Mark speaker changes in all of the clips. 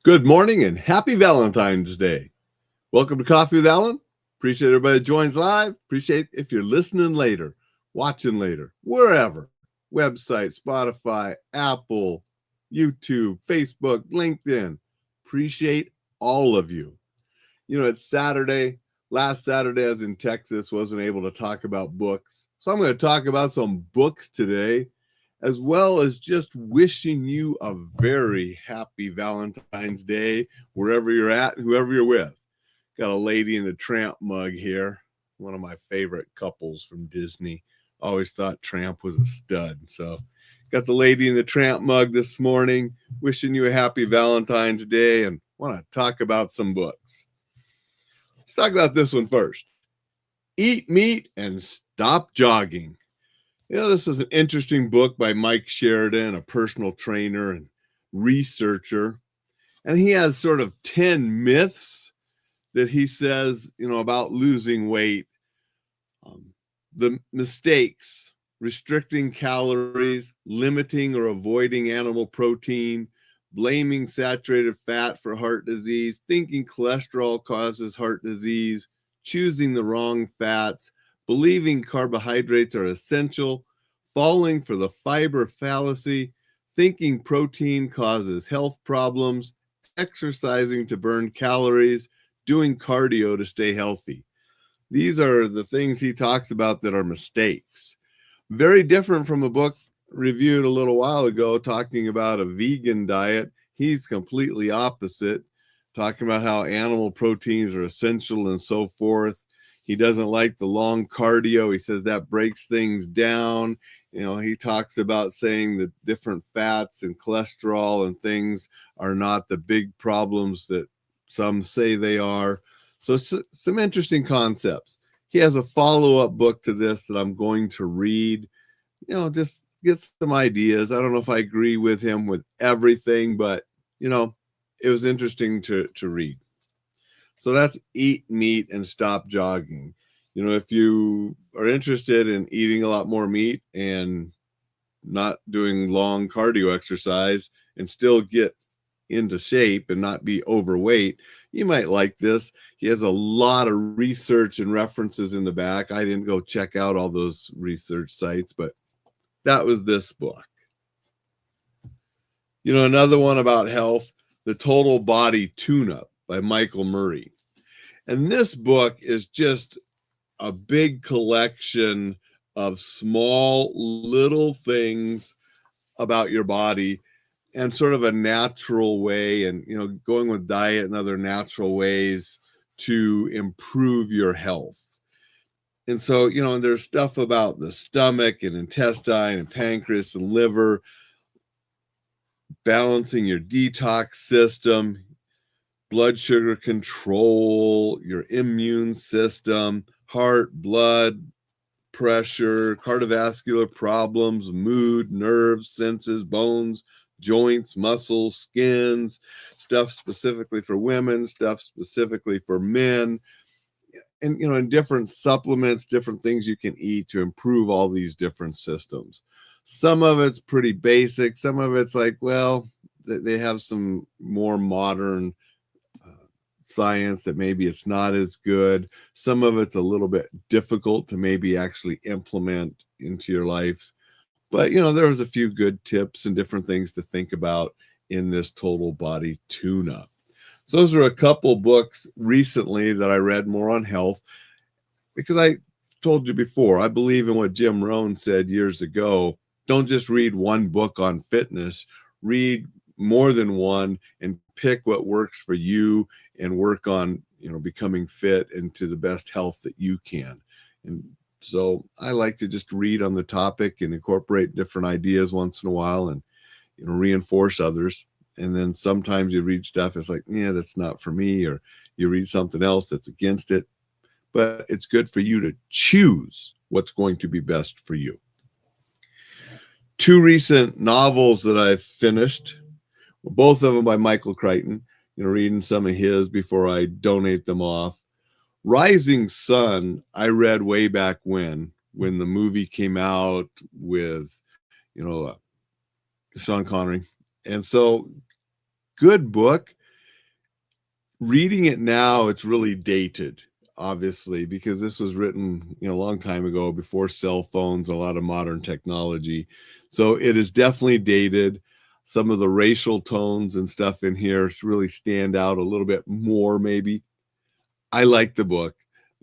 Speaker 1: Good morning and happy Valentine's Day. Welcome to Coffee with Alain. Appreciate everybody that joins live. Appreciate if you're listening later, watching later, wherever. Website, Spotify, Apple, YouTube, Facebook, LinkedIn. Appreciate all of you. You know, it's Saturday. Last Saturday I was in Texas, wasn't able to talk about books. So I'm going to talk about some books today, as well as just wishing you a very happy Valentine's Day, wherever you're at and whoever you're with. Got a Lady in the Tramp mug here, one of my favorite couples from Disney. Always thought Tramp was a stud. So got the Lady in the Tramp mug this morning, wishing you a happy Valentine's Day, and want to talk about some books. Let's talk about this one first. Eat Meat and Stop Jogging. You know, this is an interesting book by Mike Sheridan, a personal trainer and researcher. And he has sort of 10 myths that he says, about losing weight. The mistakes: restricting calories, limiting or avoiding animal protein, blaming saturated fat for heart disease, thinking cholesterol causes heart disease, choosing the wrong fats, believing carbohydrates are essential, falling for the fiber fallacy, thinking protein causes health problems, exercising to burn calories, doing cardio to stay healthy. These are the things he talks about that are mistakes. Very different from a book reviewed a little while ago talking about a vegan diet. He's completely opposite, talking about how animal proteins are essential and so forth. He doesn't like the long cardio. He says that breaks things down. He talks about saying that different fats and cholesterol and things are not the big problems that some say they are. So some interesting concepts. He has a follow-up book to this that I'm going to read, just get some ideas. I don't know if I agree with him with everything, but, it was interesting to read. So that's Eat Meat and Stop Jogging. If you are interested in eating a lot more meat and not doing long cardio exercise and still get into shape and not be overweight, you might like this. He has a lot of research and references in the back. I didn't go check out all those research sites, but that was this book. Another one about health, The Total Body Tune-Up by Michael Murray. And this book is just a big collection of small little things about your body and sort of a natural way, and going with diet and other natural ways to improve your health. And so, there's stuff about the stomach and intestine and pancreas and liver, balancing your detox system, blood sugar control, your immune system, heart, blood pressure, cardiovascular problems, mood, nerves, senses, bones, joints, muscles, skins, stuff specifically for women, stuff specifically for men, and and different supplements, different things you can eat to improve all these different systems. Some of it's pretty basic, some of it's like, well, they have some more modern science that maybe it's not as good. Some of it's a little bit difficult to maybe actually implement into your life. But, there was a few good tips and different things to think about in this Total Body Tune-Up. So those are a couple books recently that I read more on health, because I told you before, I believe in what Jim Rohn said years ago. Don't just read one book on fitness, read more than one and pick what works for you and work on, becoming fit and to the best health that you can. And so I like to just read on the topic and incorporate different ideas once in a while and, reinforce others. And then sometimes you read stuff, it's like, yeah, that's not for me, or you read something else that's against it. But it's good for you to choose what's going to be best for you. Two recent novels that I've finished, both of them by Michael Crichton, reading some of his before I donate them off. Rising Sun, I read way back when the movie came out with, Sean Connery. And so good book. Reading it now, it's really dated, obviously, because this was written, a long time ago, before cell phones, a lot of modern technology. So it is definitely dated. Some of the racial tones and stuff in here really stand out a little bit more, maybe. I like the book.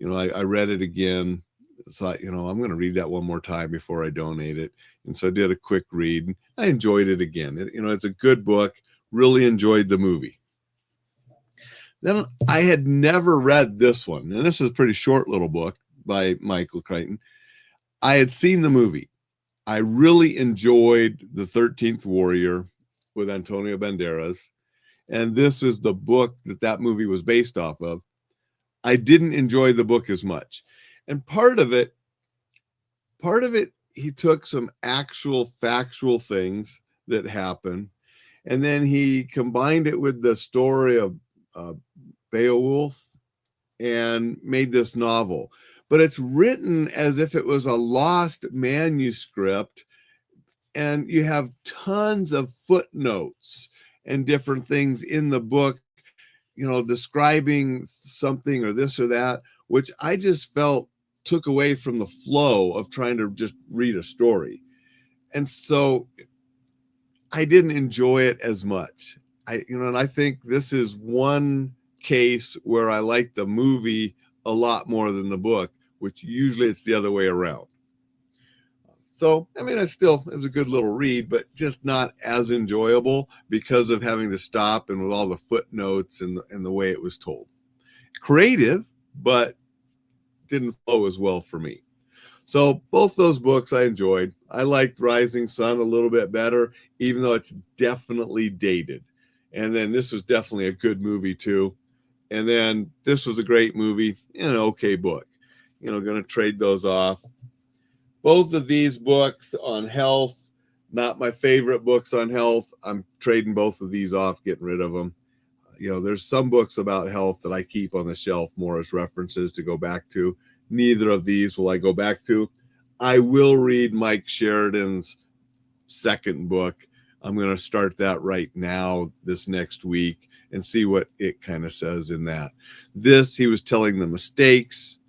Speaker 1: I read it again. Thought, I'm going to read that one more time before I donate it. And so I did a quick read. I enjoyed it again. It's a good book. Really enjoyed the movie. Then I had never read this one, and this is a pretty short little book by Michael Crichton. I had seen the movie. I really enjoyed The 13th Warrior with Antonio Banderas, and this is the book that movie was based off of. I didn't enjoy the book as much. And part of it, he took some actual factual things that happened, and then he combined it with the story of Beowulf and made this novel. But it's written as if it was a lost manuscript, and you have tons of footnotes and different things in the book, describing something or this or that, which I just felt took away from the flow of trying to just read a story. And so I didn't enjoy it as much. And I think this is one case where I like the movie a lot more than the book, which usually it's the other way around. So, it was a good little read, but just not as enjoyable because of having to stop and with all the footnotes and the way it was told. Creative, but didn't flow as well for me. So both those books I enjoyed. I liked Rising Sun a little bit better, even though it's definitely dated. And then this was definitely a good movie too. And then this was a great movie and an okay book. Going to trade those off. Both of these books on health, not my favorite books on health. I'm trading both of these off, getting rid of them. There's some books about health that I keep on the shelf more as references to go back to. Neither of these will I go back to. I will read Mike Sheridan's second book. I'm going to start that right now this next week and see what it kind of says in that. This, he was telling the mistakes.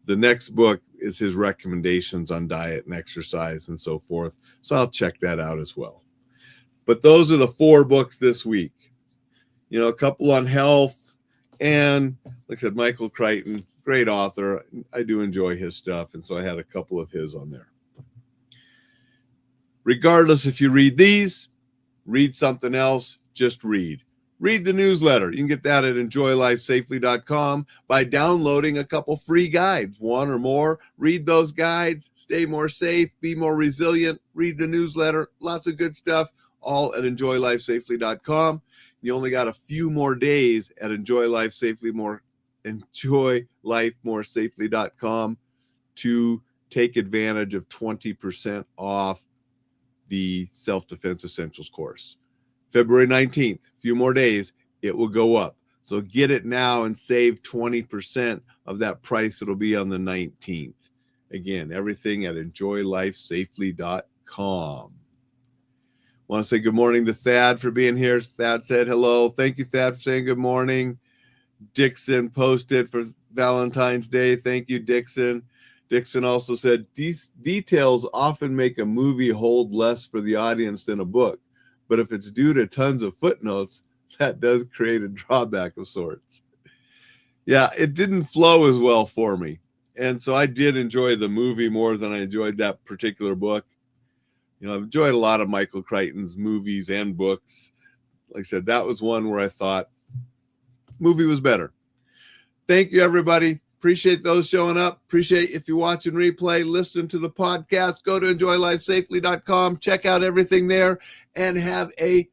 Speaker 1: The next book is his recommendations on diet and exercise and so forth. So I'll check that out as well. But those are the 4 books this week. A couple on health, and like I said, Michael Crichton, great author. I do enjoy his stuff, and so I had a couple of his on there. Regardless if you read these, read something else, just read. Read the newsletter. You can get that at enjoylifesafely.com by downloading a couple free guides, one or more. Read those guides, stay more safe, be more resilient, read the newsletter, lots of good stuff, all at enjoylifesafely.com. You only got a few more days at enjoylifemoresafely.com to take advantage of 20% off the Self-Defense Essentials course. February 19th, a few more days, it will go up. So get it now and save 20% of that price. It'll be on the 19th. Again, everything at enjoylifesafely.com. Want to say good morning to Thad for being here. Thad said hello. Thank you, Thad, for saying good morning. Dixon posted for Valentine's Day. Thank you, Dixon. Dixon also said, details often make a movie hold less for the audience than a book. But if it's due to tons of footnotes, that does create a drawback of sorts. Yeah, it didn't flow as well for me. And so I did enjoy the movie more than I enjoyed that particular book. I've enjoyed a lot of Michael Crichton's movies and books. Like I said, that was one where I thought movie was better. Thank you, everybody. Appreciate those showing up. Appreciate if you watch and replay, listen to the podcast, go to enjoylifesafely.com, check out everything there, and have a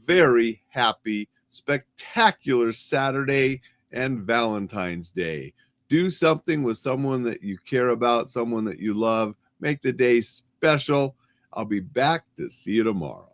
Speaker 1: very happy, spectacular Saturday and Valentine's Day. Do something with someone that you care about, someone that you love. Make the day special. I'll be back to see you tomorrow.